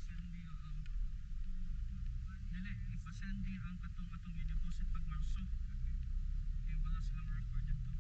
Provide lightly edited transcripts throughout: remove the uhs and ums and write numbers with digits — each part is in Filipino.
Dili, ipasendi ang katong i-deposit pag Marso. Kaya wala silang record dito.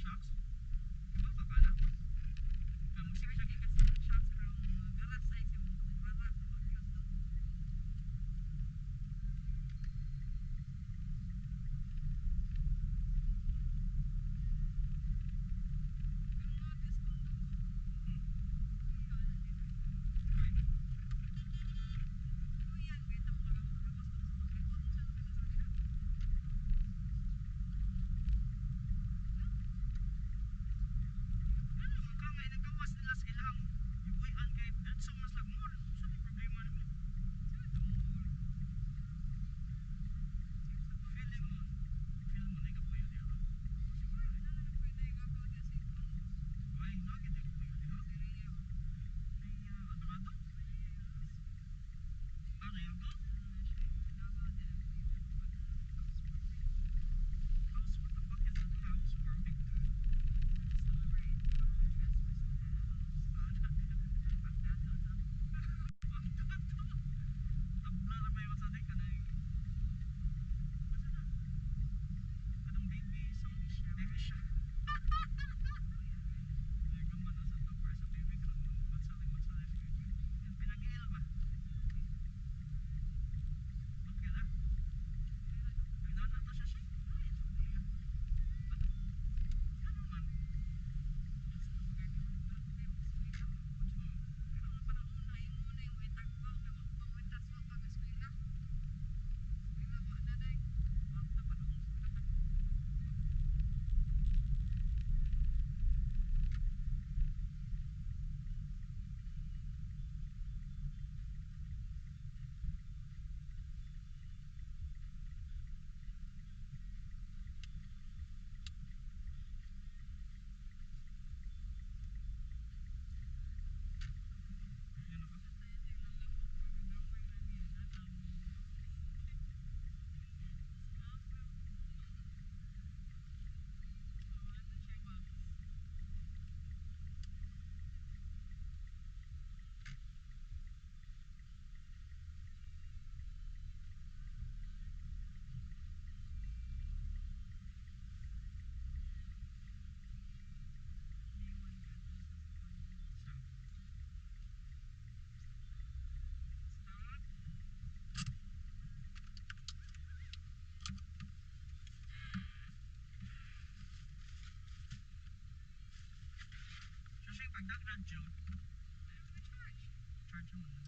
shocks. Iba pa ka na. Kaya magsige-sige ka sa shocks pero garas ay siya mo rara. Nagkawas nila sa ilang ibuyan kay Dutso mas lagmor. Saan yung problema nimo? Feeling mo. Feel mo na ikabuyo niya. Ay, nagit yung buyo niya. Ay, adorado? Ah, Rialto? House, what the fuck is that housewarming? Tabla na ba yung sa ka na yung kanang baby shower. Nagaman na sa tupper sa baby ground. Magsaling. Yung pinag-iil ba? Okay na. Nagnanata siya siya. Ano man? Ano ka? Sa siya pagdagdag Joe. Charge mo na.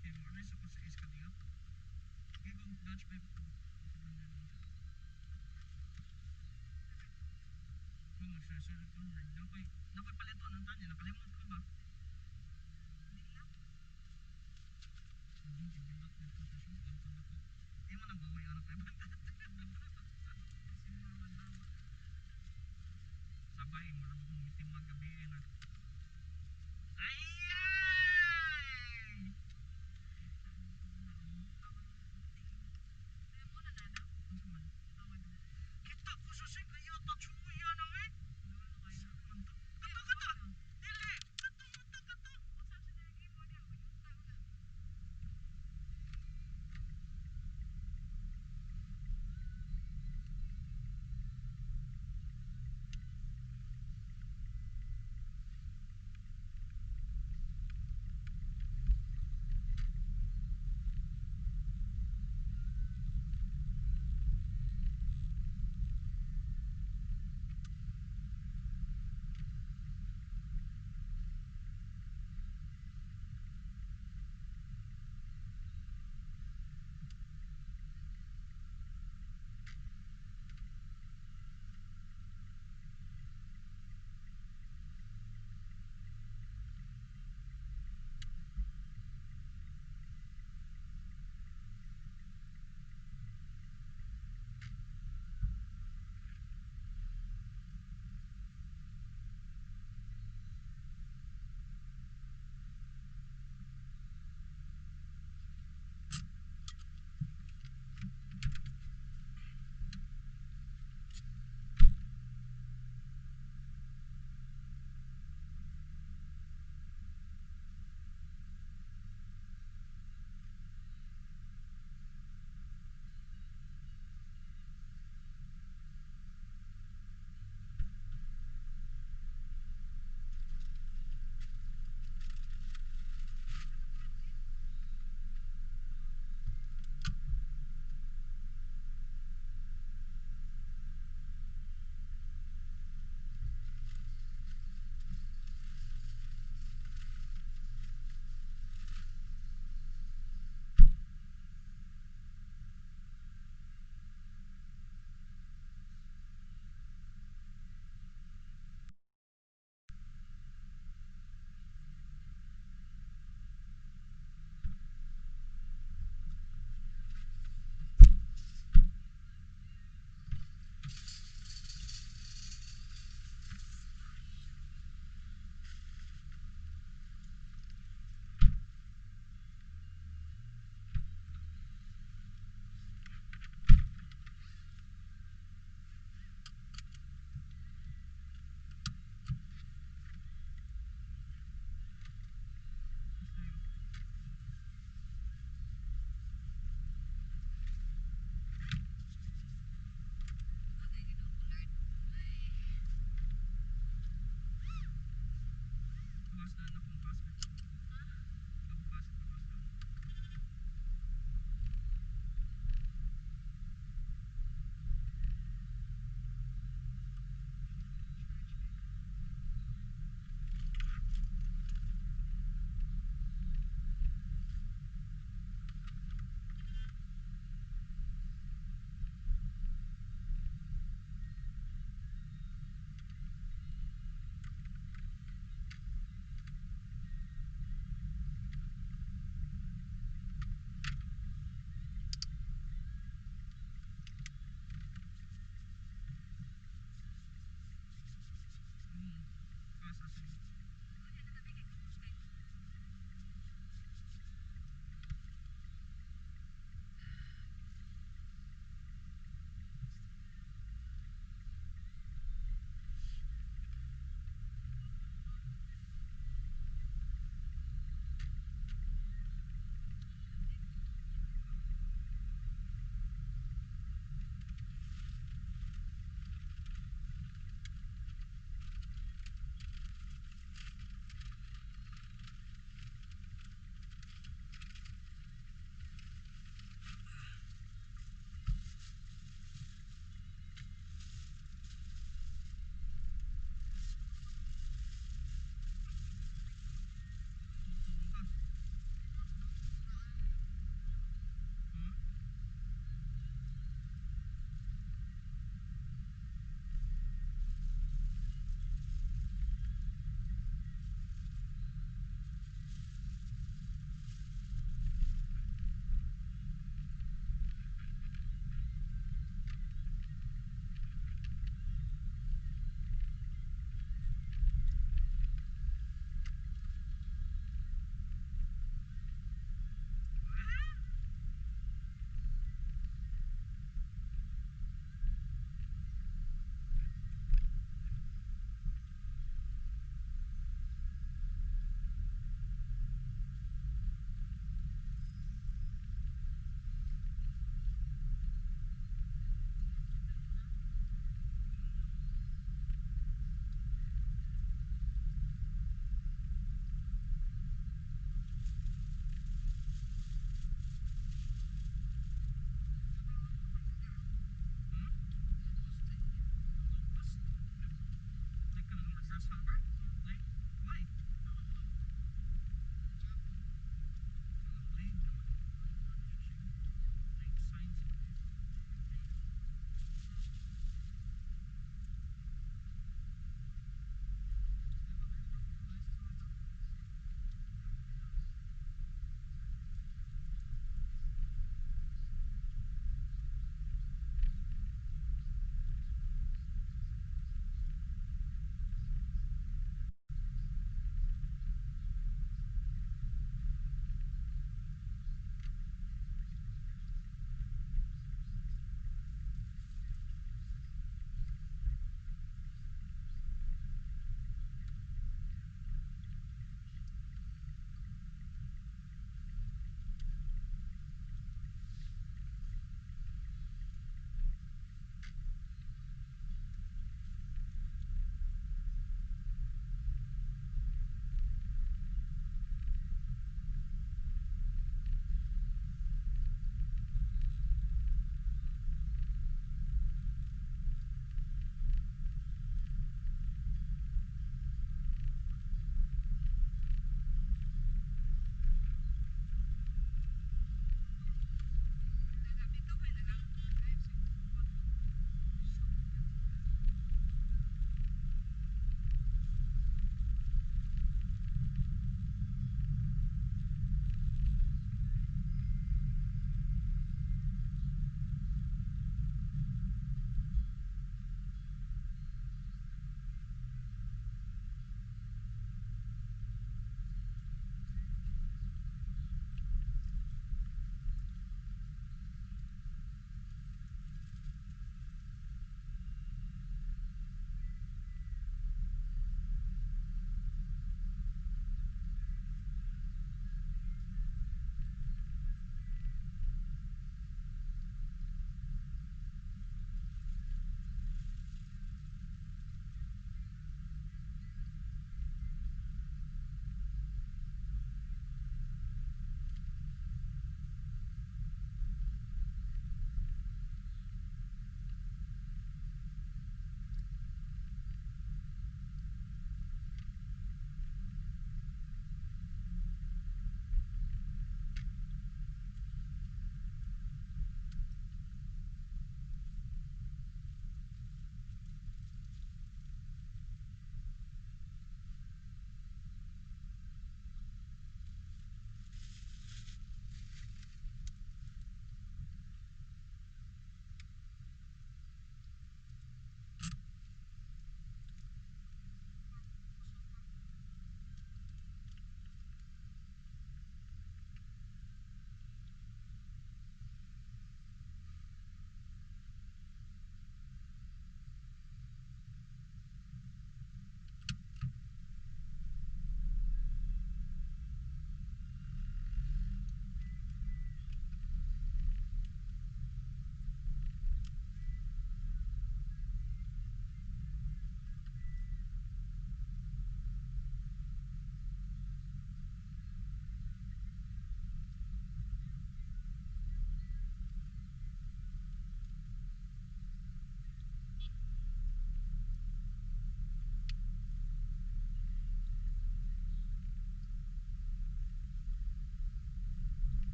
Okay, mo rin sa ko sa iska diyo. Okay, kung Dutch babe. Kung magsasalit ko, nakoy palito ng tanya. Nakalimot ko ba? Hindi, gibilot na ito sa sugal. Hindi mo nang baway anak na ba? Sabay, marami kong itimag gabi na. Ay! Ano man? Kita ko sa singkayo, tachuya na eh. Saan man to? Kato! Dili! Kato!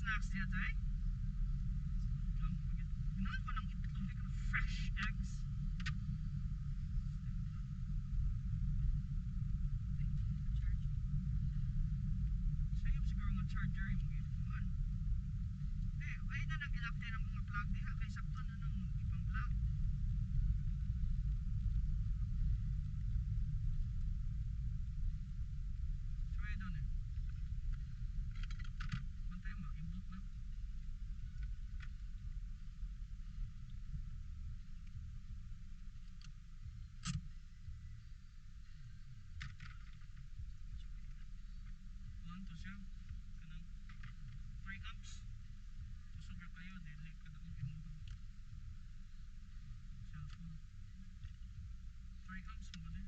snacks diya tay. Ginawa ko ng itlog di ka na fresh eggs. Sayop siguro nga charger yung mga ilukuhan. Ay na nag-ilak din ang mga plug diha kay sakto na ng ibang plug. Try doon eh. Bantay mo, i-boot na. Kuhan to siya. Kanang 3 amps. Kusog na kayo, dili ka na kung imuha. Cellphone. 3 amps mo ba din?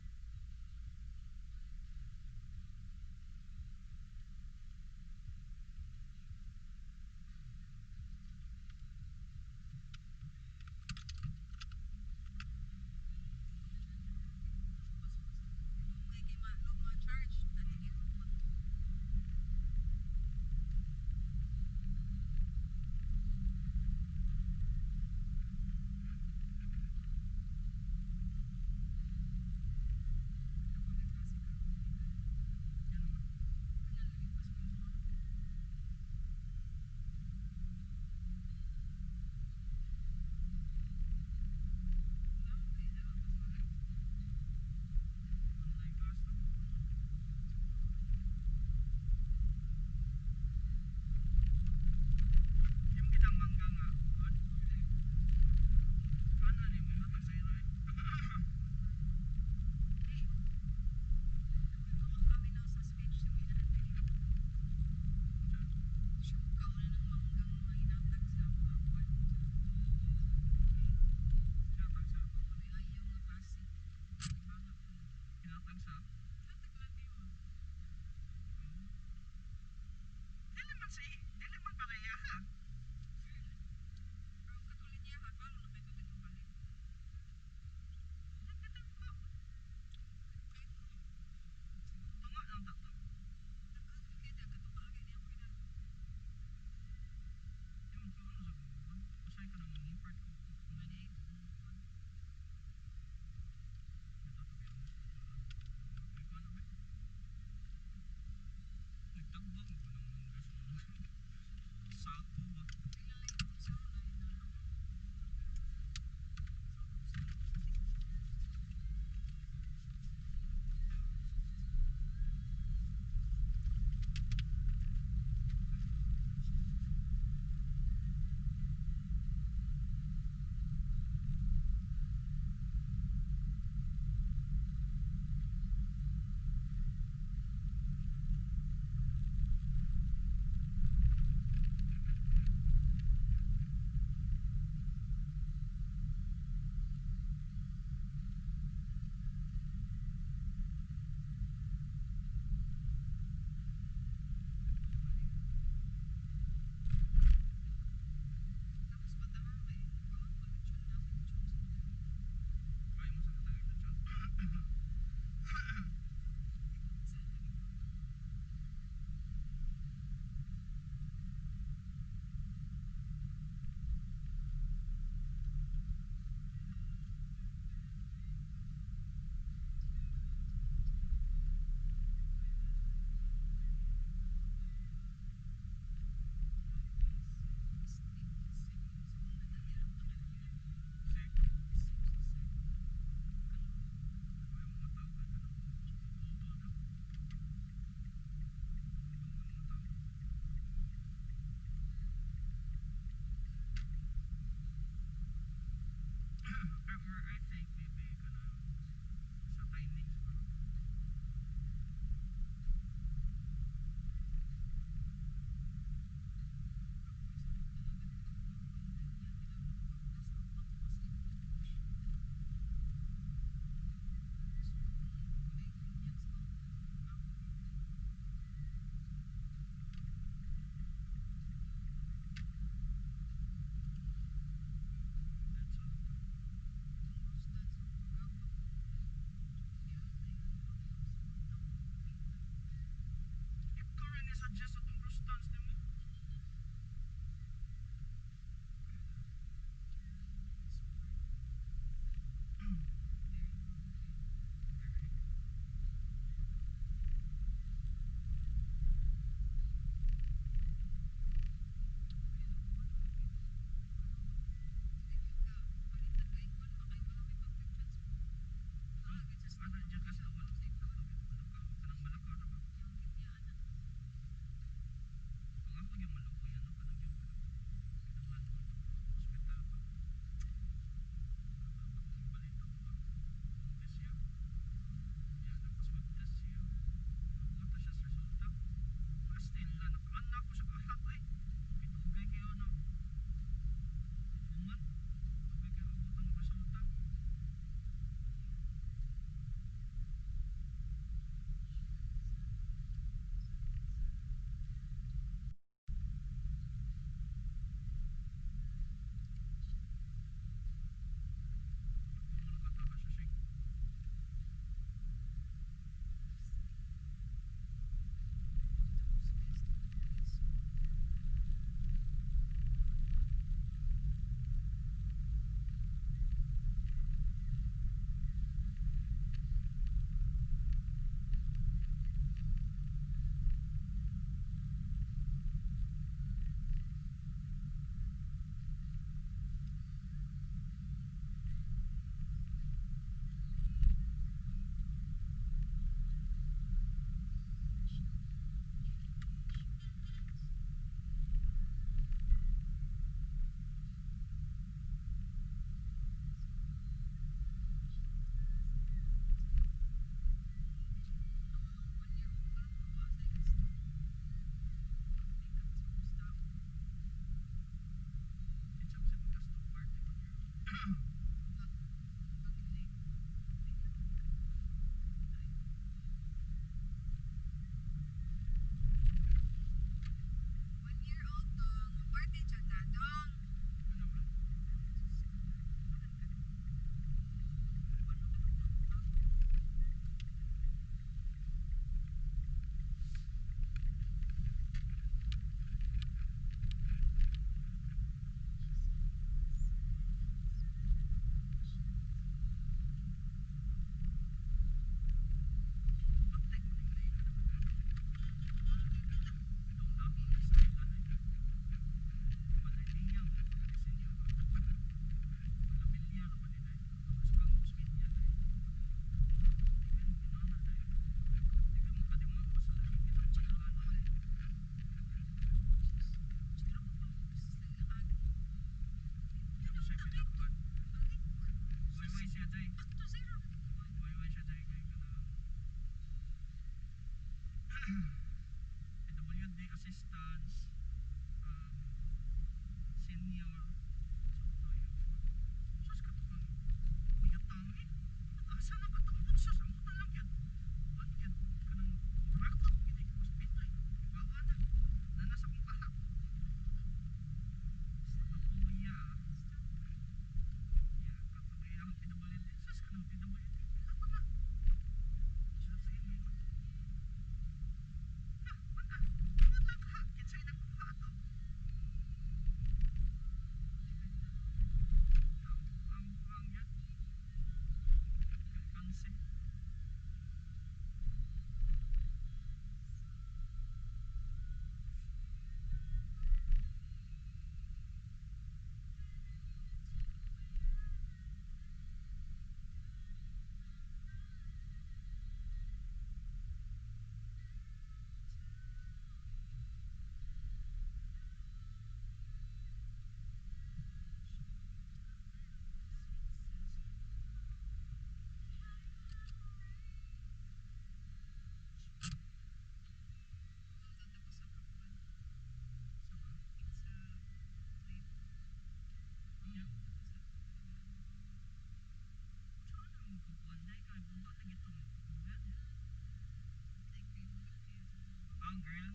Ang girl.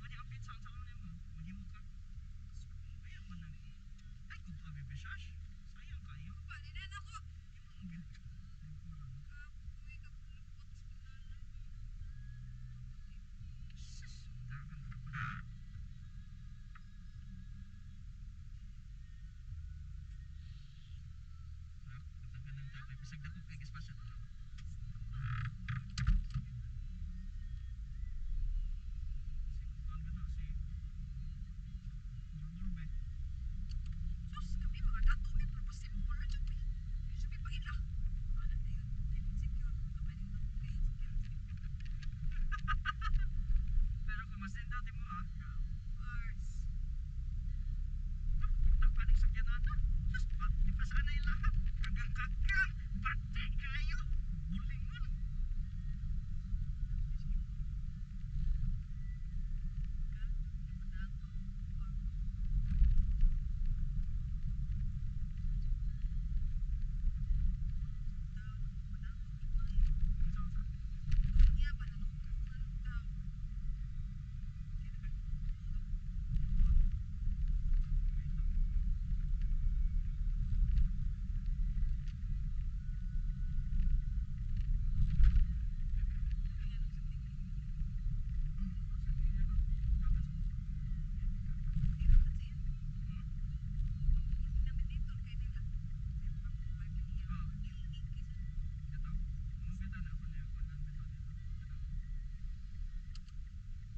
Mani ang pizza ang saon mo. Maghimo ka. Ayaw man nang ay kung pa bibisas. Sayang kayo. Palinan ako. Imong gil. Ay kurang. Kapoy ka pulpot sa nanay. Sus, dagan ka pa. Nak, katagan ng tatay. Bisag dako kay gispasyal na. Si kuan gana si Bulbul be. Sus, kami mga dato may purpose simple na dyan. Sabi pa ila. Wala na yun. Insecure. Kapag yun ako kay insecure. Pero kung masinda di mo ah. Mars. Nagpaning sakyan ata. Sus, di pa sana yung lahat. Kagang-kagang. Bate kayo. Bulingon. Dato. Iya pa na nung tao.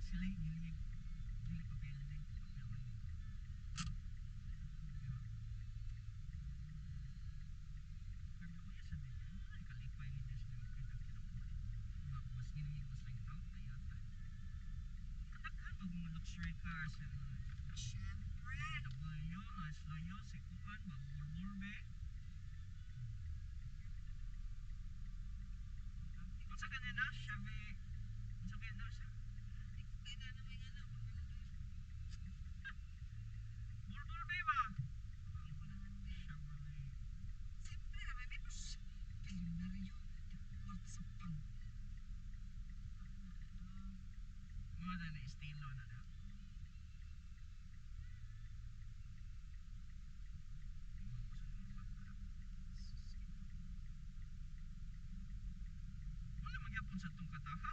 Sila yung gilig papel din. Papel man. Pero kuya sa din yan. Ay, kalipay ni Diyos na magkita-kita mo. Mga mas gilig mas lang out na yata. Kadaghan og mga luxury cars. Siyempre. W, nice loyo, si Kuan, Bulbul be. Unsa ka na Chevy? Unsa ka na siya? Kaya na naman nga na. Bulbul be ba? Chevrolet. Siyempre, may bibos. Bilyonaryo. Diport sa pang. Mga na estilo na na. Wala magyapon sa tong kataha.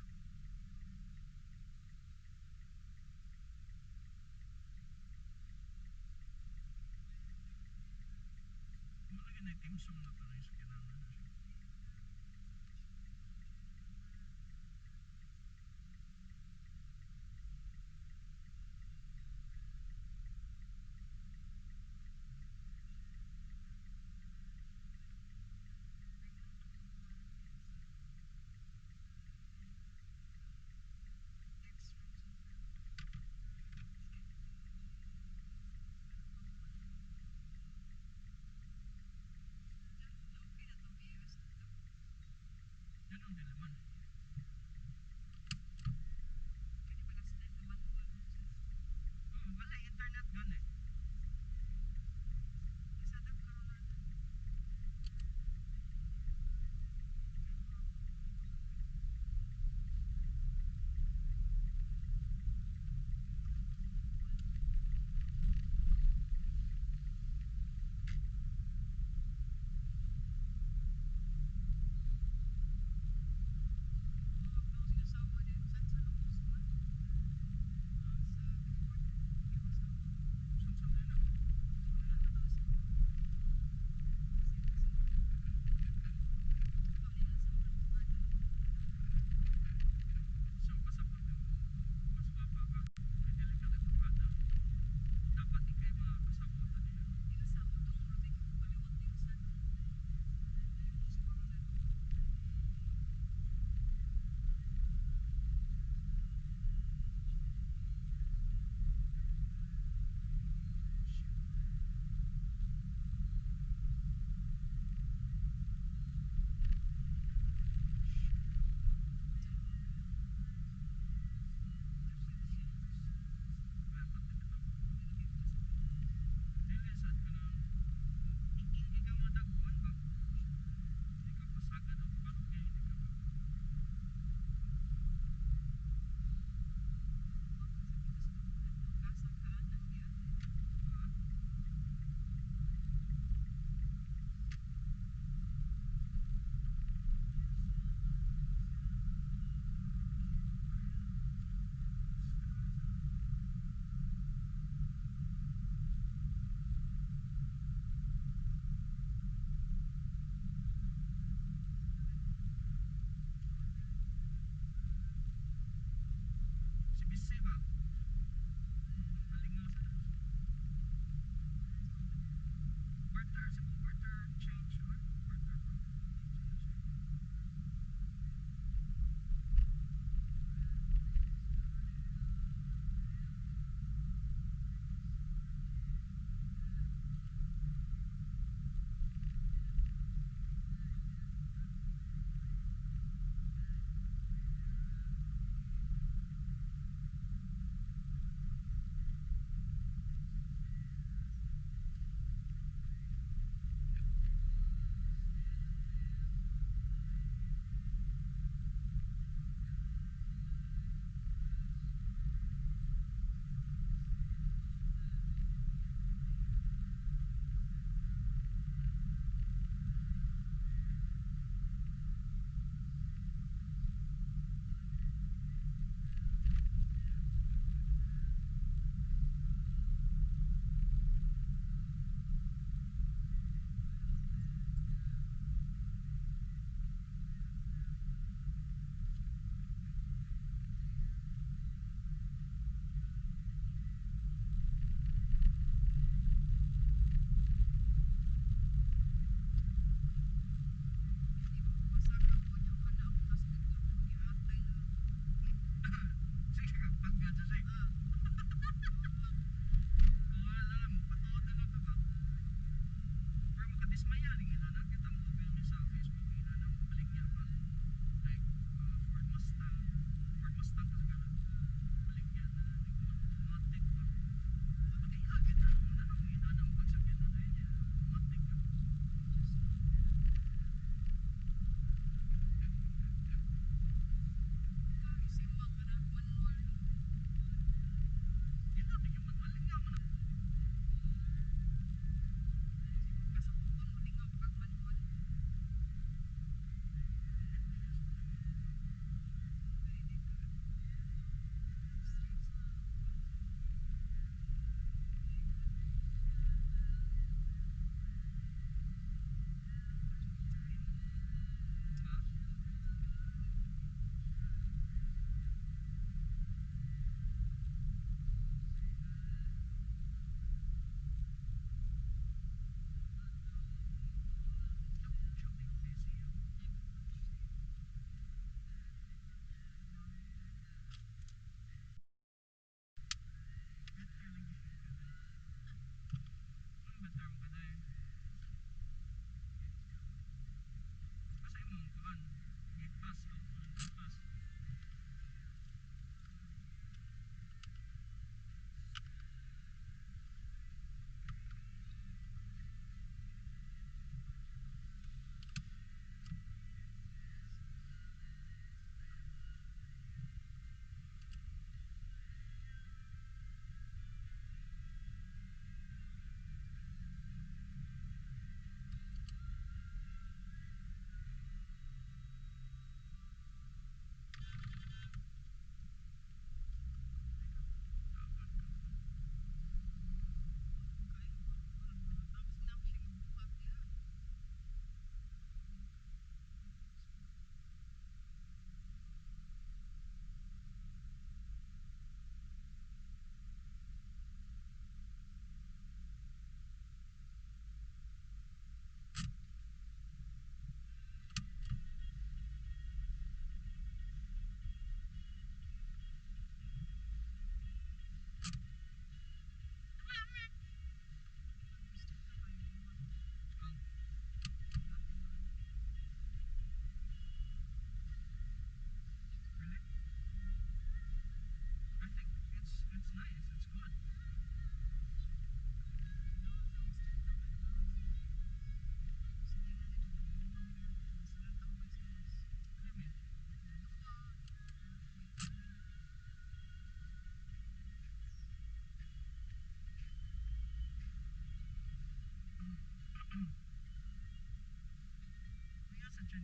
Wala gyud na team song na tanay sa kinahanglan na siya.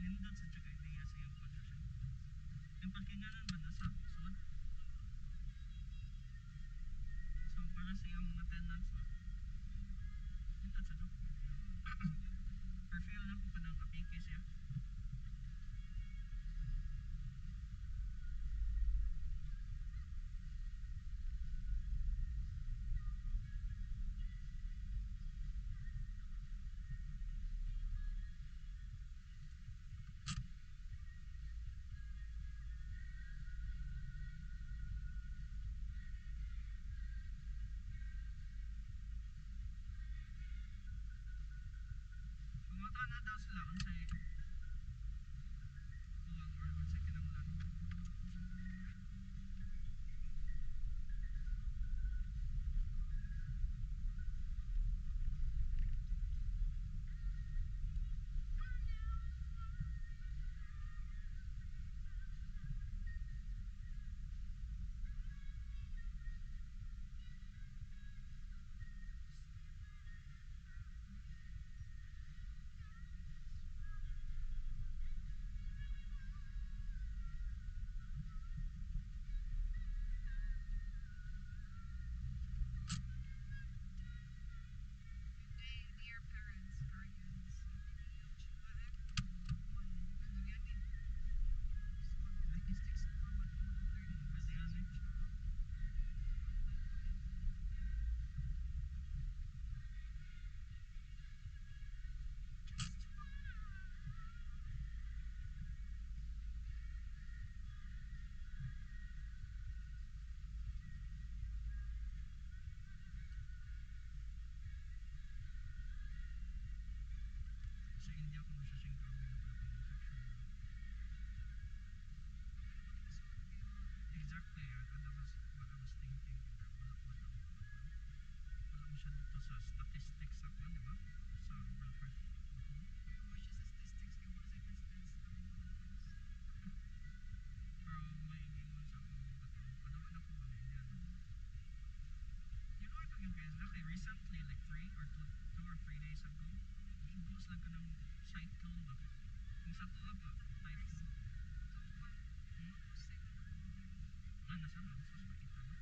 nindot sa tsaka idea sa iyang konsesyon. Yung pagkinganan ba nasa sud? So para sa iyang mga tenants ba? Nindot sa to. Pero feel na ko kanang apike siya. Pumunta na daw sila unsay kuwang or unsay kinahanglan. Dear parents, guardians, statistics for what you want to learn in Pwede yan eh. Sa India ko na siya siyang kami na pala manufacturing. Exactly, that was what I was thinking. Wala mo siya dito sa statistics ako, di ba? Sa welfare. Watch the statistics, it was a distance from Pero may ingon sa akong bato. Kadawa na ko ba na Indian? You know, ito yung guys, okay, recently, like 2 or 3 days ago, igos lang ka ng cyclone ba? Kung sa to ba, typhoon. Nasa ba? Sus, makita na.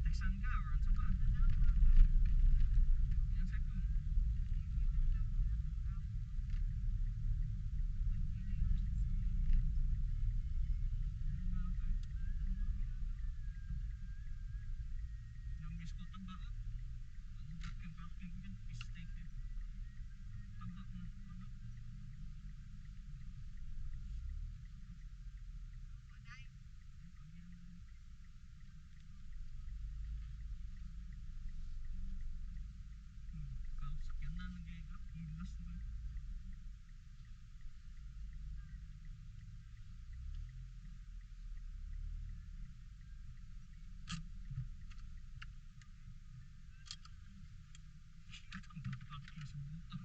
Texan ka or ano ba? Yan sa ko. Yung miss ko taba. Ang daking parking yun. Mistake eh. Taba mo. Wala. Sakyan na nag-iiga. Hilas na. Ang parking sa buka.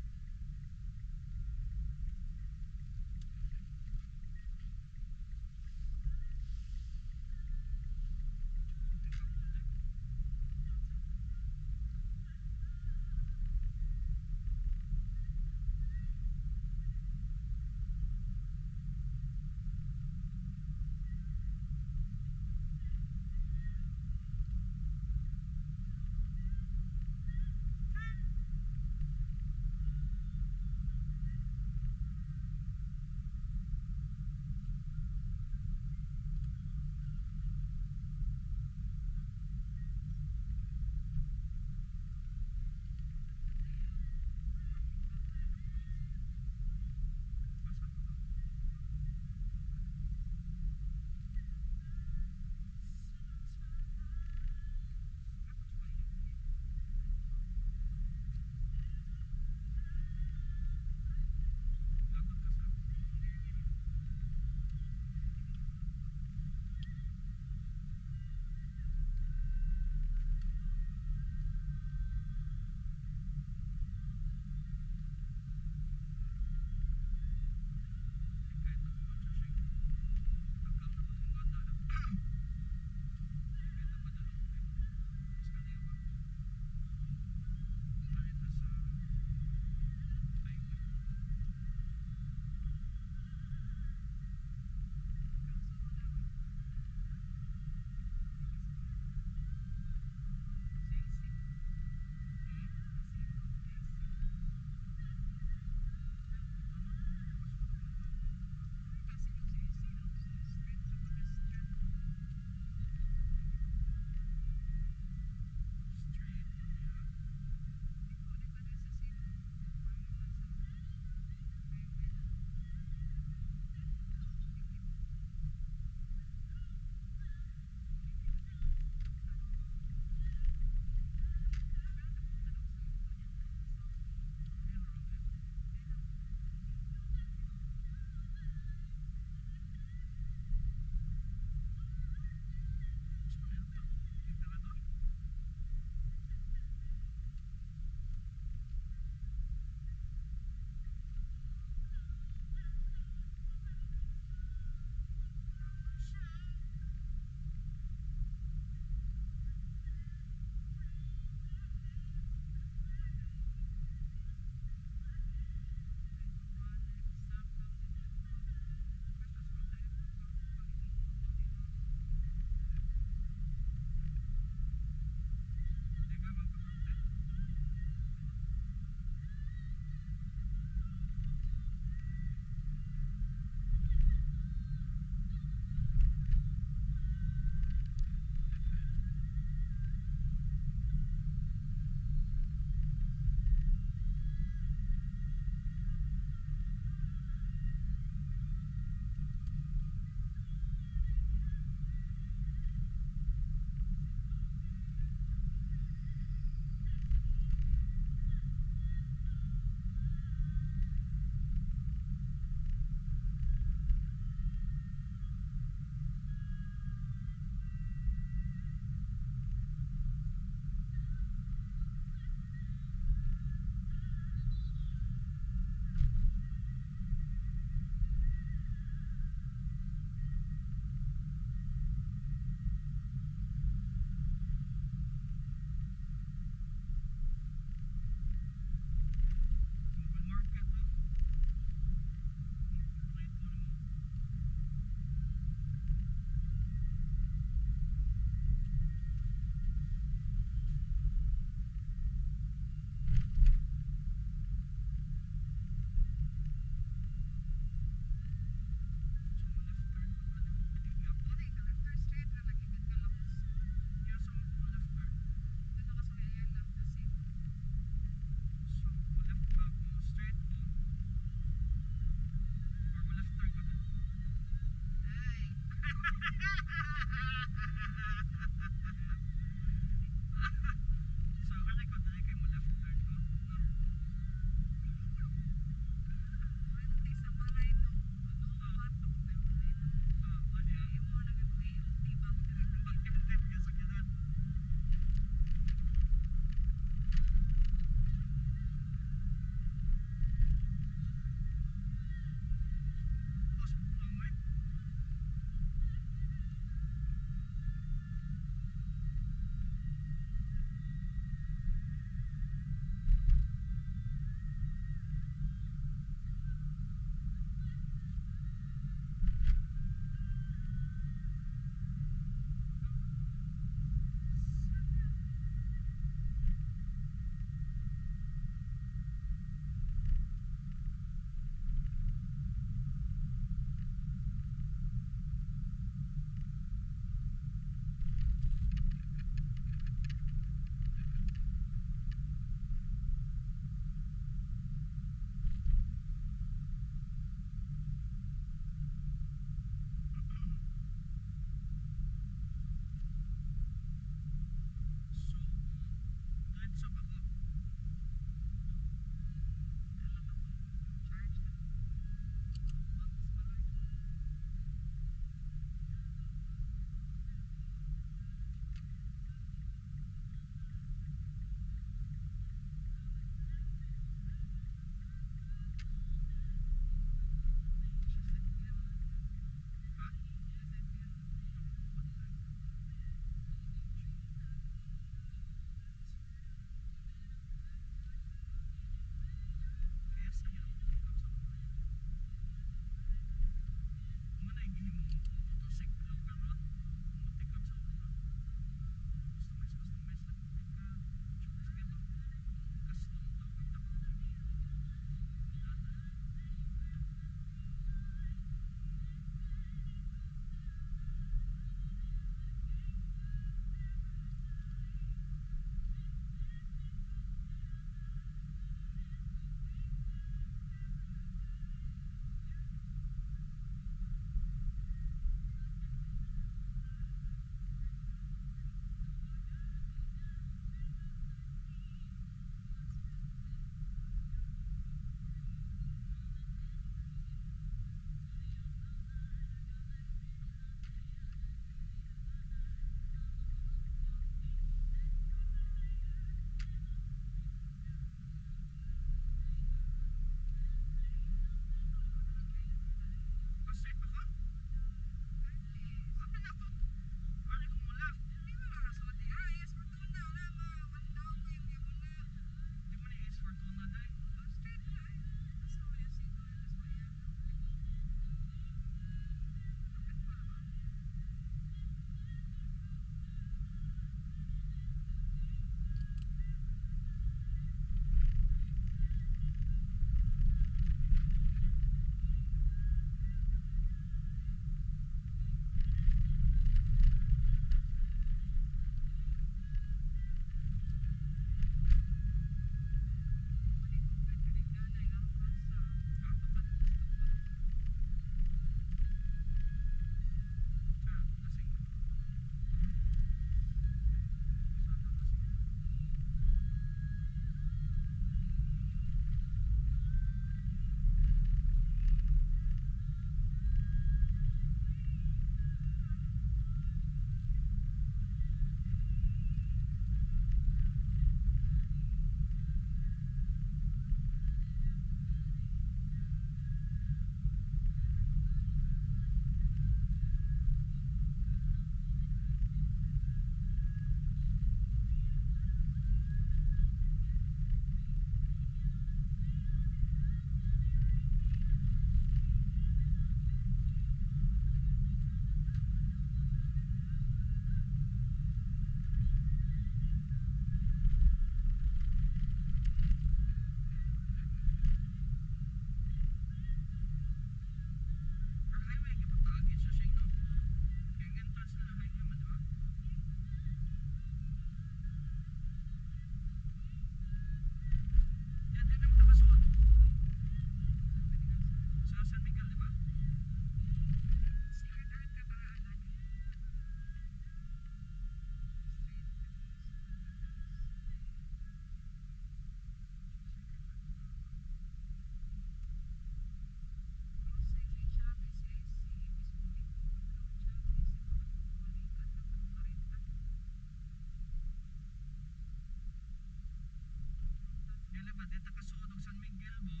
ba? Di takasuod og San Miguel mo.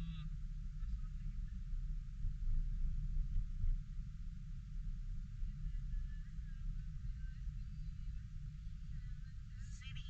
City.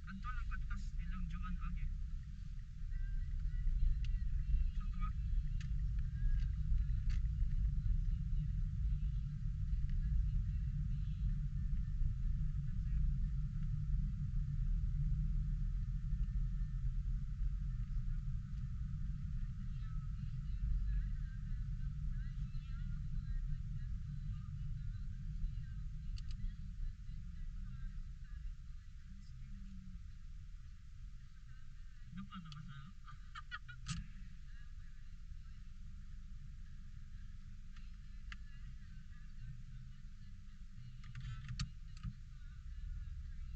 Adto lang katas ilang Joan agi. Sakto ba? Gapa na ba sa?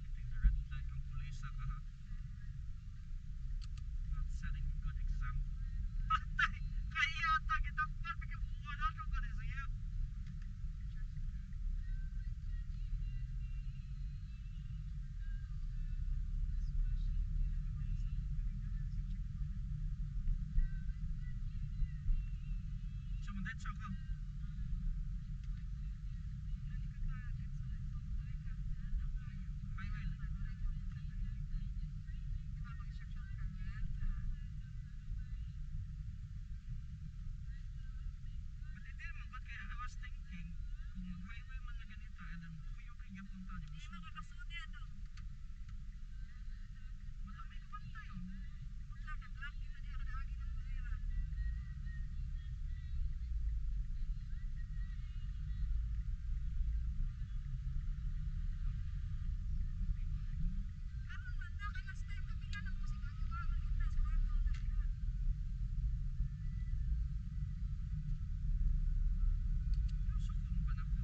Hitting the red flag ang pulisa ka ha. Not setting a good example. Patay! Kaya ata gitakpan bigyan na to ka siya. Sumundet ka. Highway lang. But hindi naman, but kaya I was thinking, kung mag-highway man na ganito, and then puyo kay gapunta ni Hindi Busog. makakasud yan, no? Wala may kabantay oh. Wala ka, black, kita niya kadaagi ng kulira. Karon man na, kay last time kapila ng musik ang iwangan kita sa bago na diha. Sukong pa na po.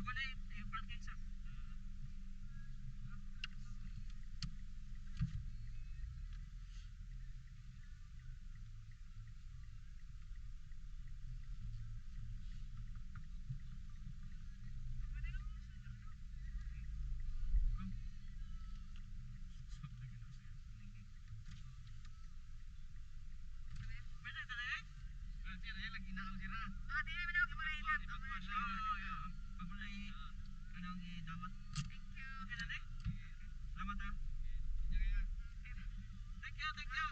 Ako na yung parking sa... Pwede talaga? Tira, lagi na ako tira. Di naman ako kumainat. Pag mo na anong idawat. Thank you. Okay na, Nek? Salamat, ha? Thank you, thank you.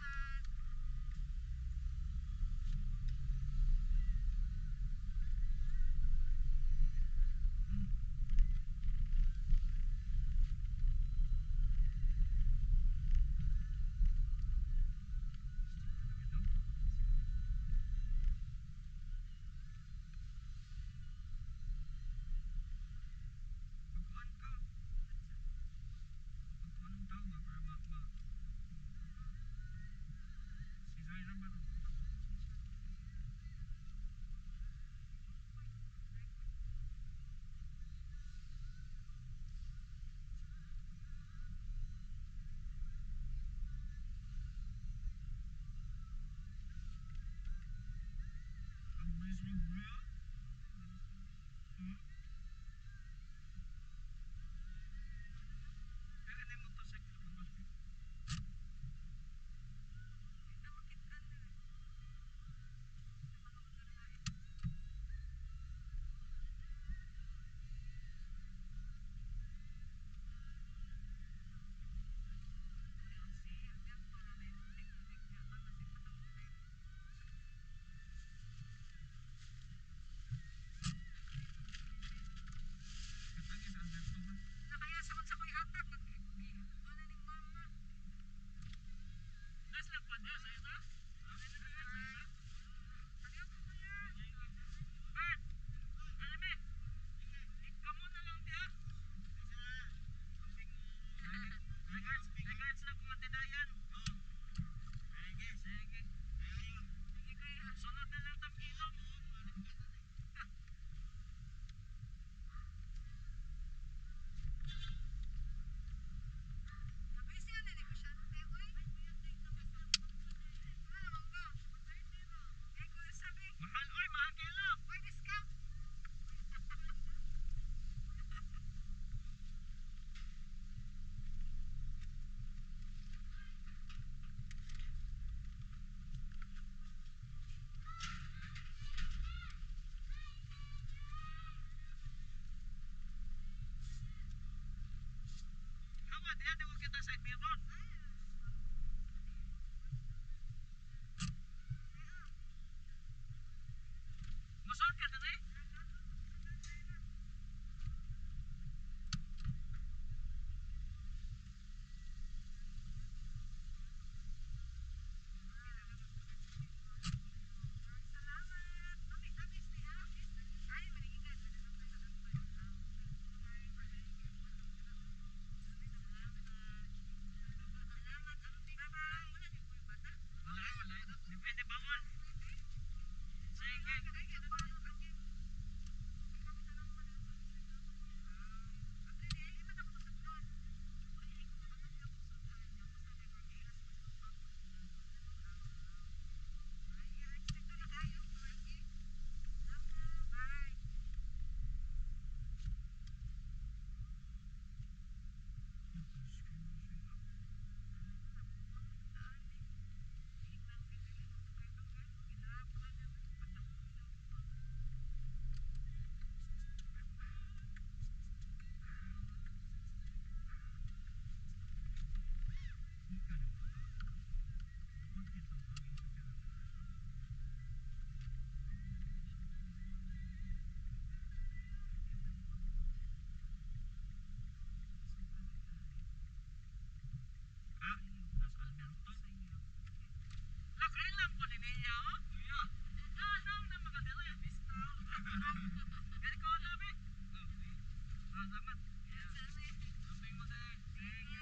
Pagkuhan ka. Pagkuhan ng tao ba para si Zoe naman. Ang bilis niyo, bro. Hmm? Kaya na yung motorcycle ko ba? Katangis ang dito ba? Nakaya sa unsa ko ihatag ano ni mama. Nas lang pa niya sa ito? Kaya ko kaya. Bert! Alam mo, ikaw mo na lang diya. Regards lang kung atidayan. Sige, sige. Sige kaya. Sunod na lang tapilom. Nabisi yan ni negosyante oy. Wala naman ka. Eh ko sabi, Mahal, oy, mahal kilo. oy discount. Hawa, diyan di ko kita side mirror. Musuot ka din eh. Salamat. Tamis niya. Ay maningan Salamat. Bye-bye. Wala, wala. Depende bangon. Sige. Ah, Las Alberto. Nakailan po ni Nia, oh? Yeah. Anong na mga dila yung discount? Kaya ko alam eh. Salamat. Sabi mo din. Sige.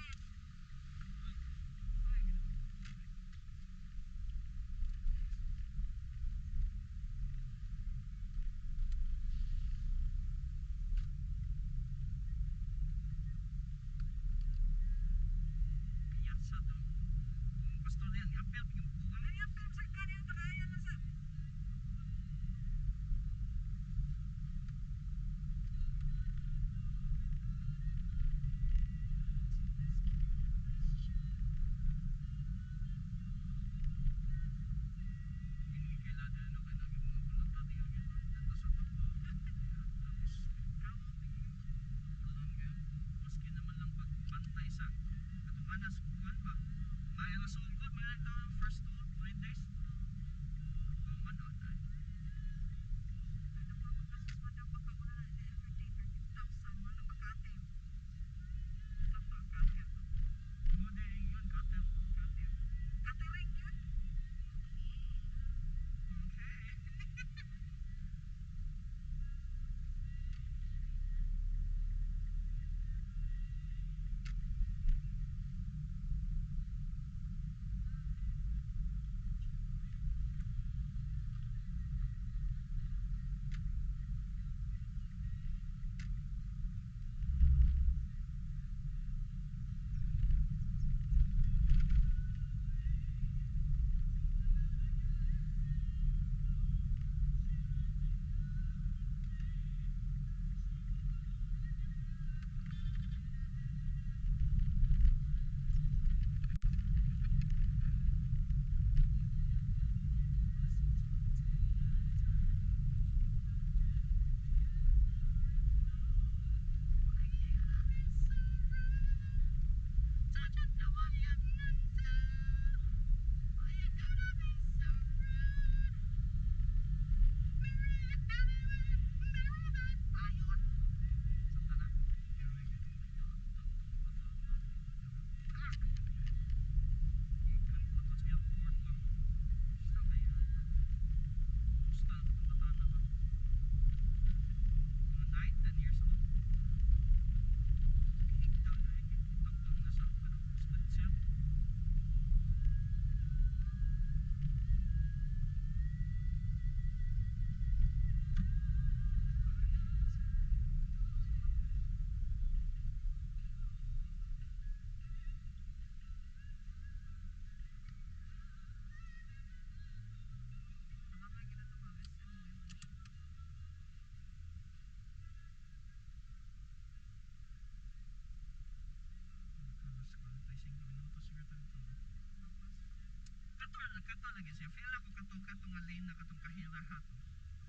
lagi siya. Feel ako katong nga lane na katong kahira hato.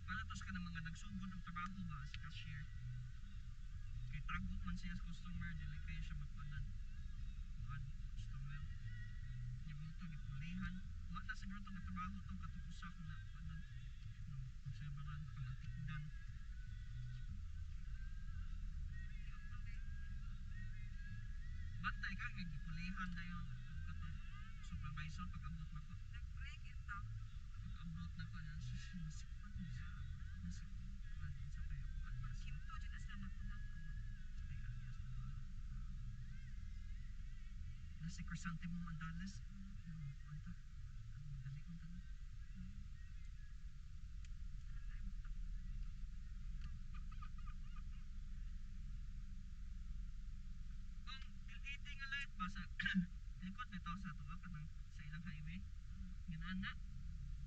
Para tos ka na mga nagsugod ng trabaho ba sa cashier. Kay tagot man siya sa customer, dili kayo siya magpanan. Kuan, customer. Yung mo to, gipulihan. Wala siguro itong trabaho to, katukusa ko na panan. No, konservaran, pamatikdan. Bantay ka, nga gipulihan na yun. Katong supervisor, pag-abot na ko. Nag-break ito. Pag-abot na ko, nasikpan niya. Nasikpan, sa kayo, alias. Hinto dyan as na nakunan ko. Sa kayo, alias. Nasi Crisantemo Mandales. Anta. Ang madali kong tanong. Ang LED nga light ba sa likod nito sa tuwa kanang sa ilang highway? Ginana.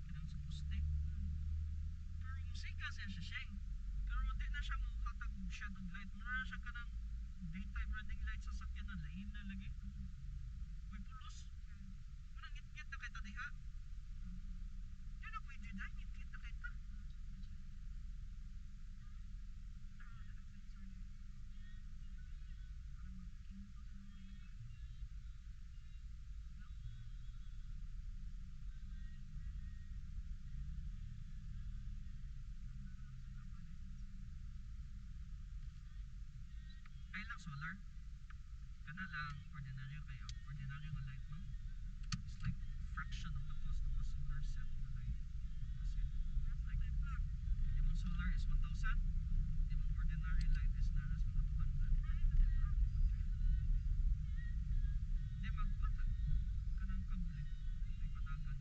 Kanang sa poste. Pero musika siya siya siyang. Pero di na siya mauhatag og shadow light. Mura na siya kanang daytime running light sa sakyan na lain na lagi. Uy pulos. Muna ngit-ngit na kita diha. Di na pwede dahil ngit-ngit na kita. Ay lang solar. Kana lang ordinaryo kayo. Ordinaryo nga light no? It's like fraction of the cost of a solar set na light. Kasi like yung solar is 1,000. Yung ordinary light is naras mga 200. Di magpatag. Kanang kable. May panagan.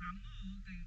Kamo, kay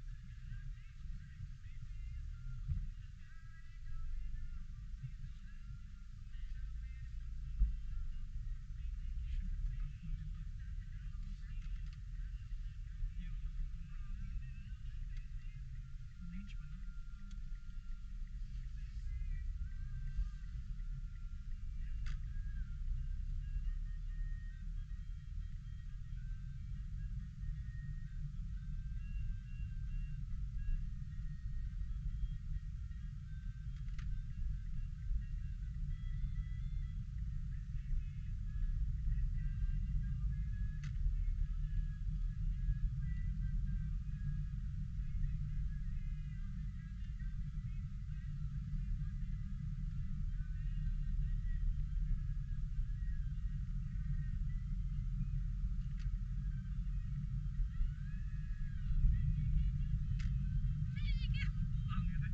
Beach man. Buang yun eh.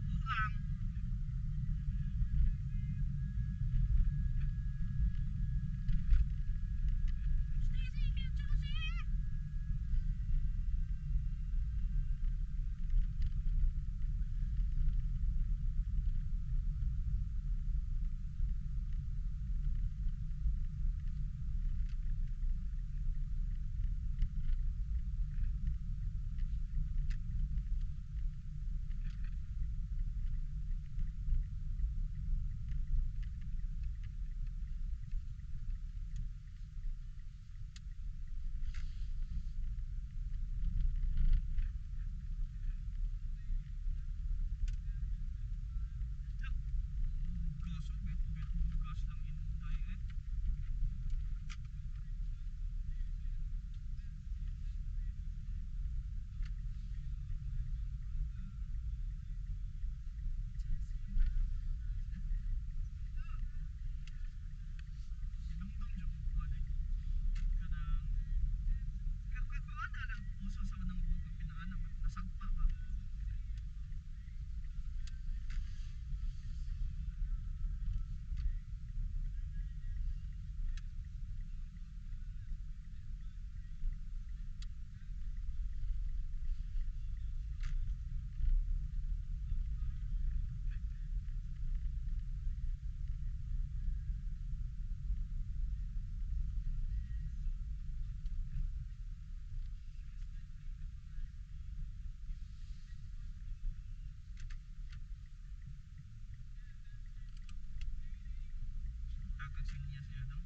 Buang. Gas, oh, gas lang inunday eh. Sinumdum dyan mo buwan eh. Kanang, kaya na lang puso sa unang buhok ang pinaanam, nasagpa ba? Agak sinya siya dong.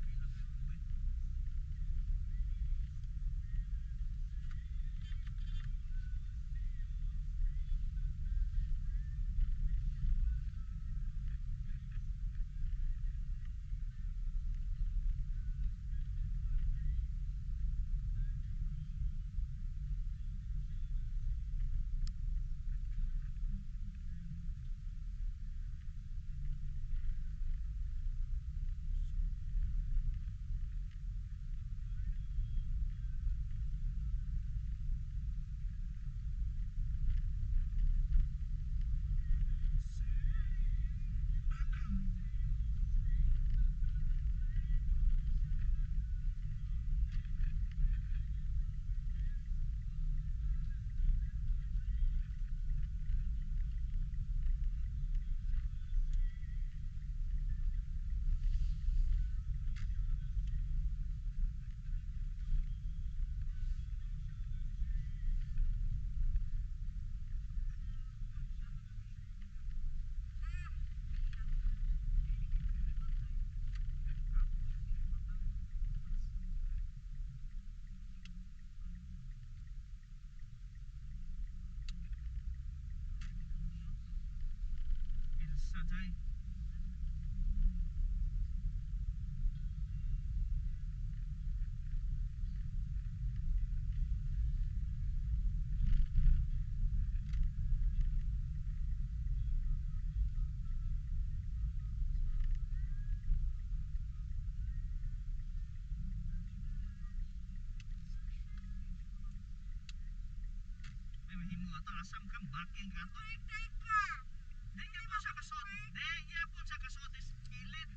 Kailang ka buhay. Ilsa jay. Ay, mahimo ato asam ka, baking ka to. Di yapon sa kasod. Di yapon sa kasod is kilid.